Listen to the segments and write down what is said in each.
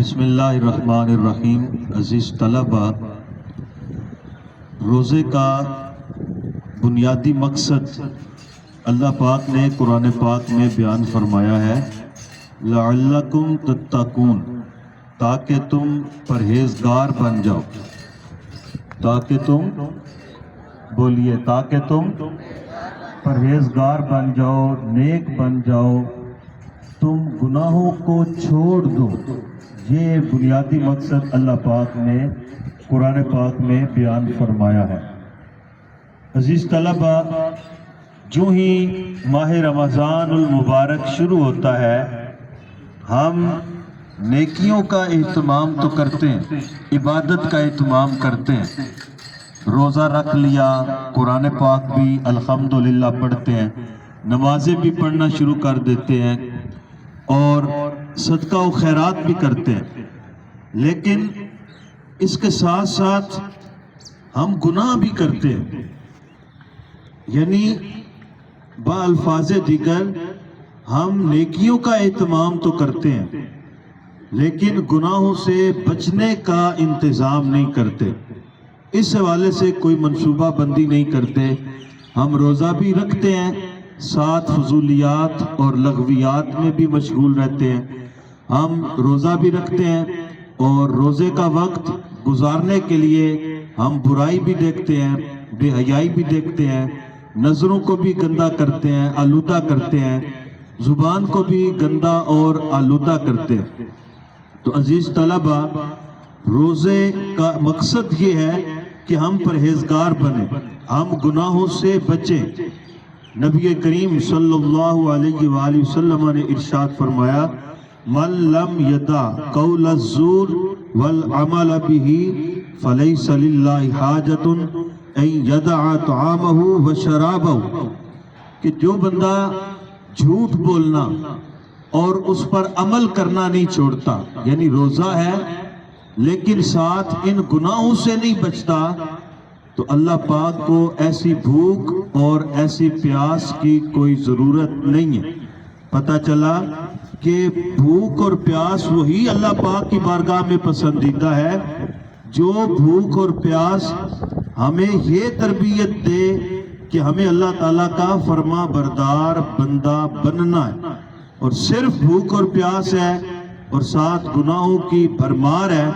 بسم اللہ الرحمن الرحیم۔ عزیز طلبہ، روزے کا بنیادی مقصد اللہ پاک نے قرآن پاک میں بیان فرمایا ہے، لعلکم تتقون، تاکہ تم پرہیزگار بن جاؤ، تاکہ تم بولیے تاکہ تم پرہیزگار بن جاؤ، نیک بن جاؤ، تم گناہوں کو چھوڑ دو۔ یہ بنیادی مقصد اللہ پاک نے قرآن پاک میں بیان فرمایا ہے۔ عزیز طلبہ، جو ہی ماہ رمضان المبارک شروع ہوتا ہے، ہم نیکیوں کا اہتمام تو کرتے ہیں، عبادت کا اہتمام کرتے ہیں، روزہ رکھ لیا، قرآن پاک بھی الحمدللہ پڑھتے ہیں، نمازیں بھی پڑھنا شروع کر دیتے ہیں اور صدقہ و خیرات بھی کرتے ہیں، لیکن اس کے ساتھ ساتھ ہم گناہ بھی کرتے ہیں۔ یعنی بالفاظ دیگر ہم نیکیوں کا اہتمام تو کرتے ہیں، لیکن گناہوں سے بچنے کا انتظام نہیں کرتے، اس حوالے سے کوئی منصوبہ بندی نہیں کرتے۔ ہم روزہ بھی رکھتے ہیں، ساتھ فضولیات اور لغویات میں بھی مشغول رہتے ہیں۔ ہم روزہ بھی رکھتے ہیں اور روزے کا وقت گزارنے کے لیے ہم برائی بھی دیکھتے ہیں، بے حیائی بھی دیکھتے ہیں، نظروں کو بھی گندا کرتے ہیں، آلودہ کرتے ہیں، زبان کو بھی گندا اور آلودہ کرتے ہیں۔ تو عزیز طلبہ، روزے کا مقصد یہ ہے کہ ہم پرہیزگار بنیں، ہم گناہوں سے بچیں۔ نبی کریم صلی اللہ علیہ وآلہ وسلم نے ارشاد فرمایا، من لم یدع قول الزور والعمل به فلیس للہ حاجۃ ان یدع طعامہ وشرابہ، کہ جو بندہ جھوٹ بولنا اور اس پر عمل کرنا نہیں چھوڑتا، یعنی روزہ ہے لیکن ساتھ ان گناہوں سے نہیں بچتا، تو اللہ پاک کو ایسی بھوک اور ایسی پیاس کی کوئی ضرورت نہیں ہے۔ پتہ چلا کہ بھوک اور پیاس وہی اللہ پاک کی بارگاہ میں پسندیدہ ہے جو بھوک اور پیاس ہمیں یہ تربیت دے کہ ہمیں اللہ تعالیٰ کا فرما بردار بندہ بننا ہے، اور صرف بھوک اور پیاس ہے اور ساتھ گناہوں کی بھرمار ہے،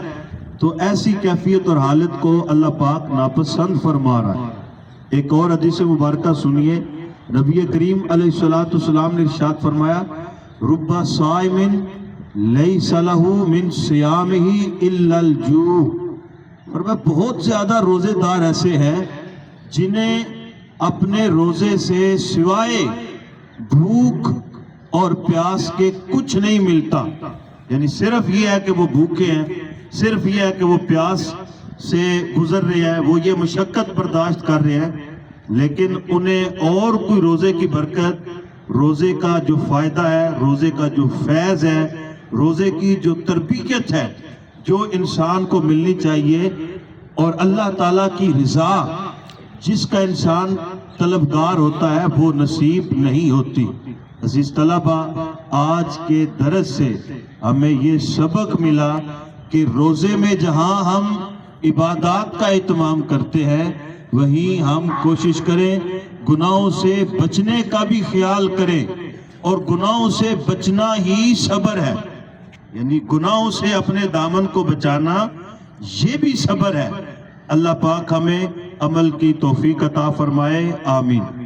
تو ایسی کیفیت اور حالت کو اللہ پاک ناپسند فرما رہا ہے۔ ایک اور حدیث مبارکہ سنیے، نبی کریم علیہ السلام نے ارشاد فرمایا، رب صائم لیس لہ من صیامہ الا الجوع، فرمایا بہت زیادہ روزے دار ایسے ہیں جنہیں اپنے روزے سے سوائے بھوک اور پیاس کے کچھ نہیں ملتا، یعنی صرف یہ ہے کہ وہ بھوکے ہیں، صرف یہ ہے کہ وہ پیاس سے گزر رہے ہیں، وہ یہ مشقت برداشت کر رہے ہیں، لیکن انہیں اور کوئی روزے کی برکت، روزے کا جو فائدہ ہے، روزے کا جو فیض ہے، روزے کی جو تربیت ہے جو انسان کو ملنی چاہیے، اور اللہ تعالیٰ کی رضا جس کا انسان طلبگار ہوتا ہے، وہ نصیب نہیں ہوتی۔ عزیز طلبہ، آج کے درس سے ہمیں یہ سبق ملا کہ روزے میں جہاں ہم عبادات کا اہتمام کرتے ہیں، وہیں ہم کوشش کریں گناہوں سے بچنے کا بھی خیال کریں، اور گناہوں سے بچنا ہی صبر ہے، یعنی گناہوں سے اپنے دامن کو بچانا یہ بھی صبر ہے۔ اللہ پاک ہمیں عمل کی توفیق عطا فرمائے، آمین۔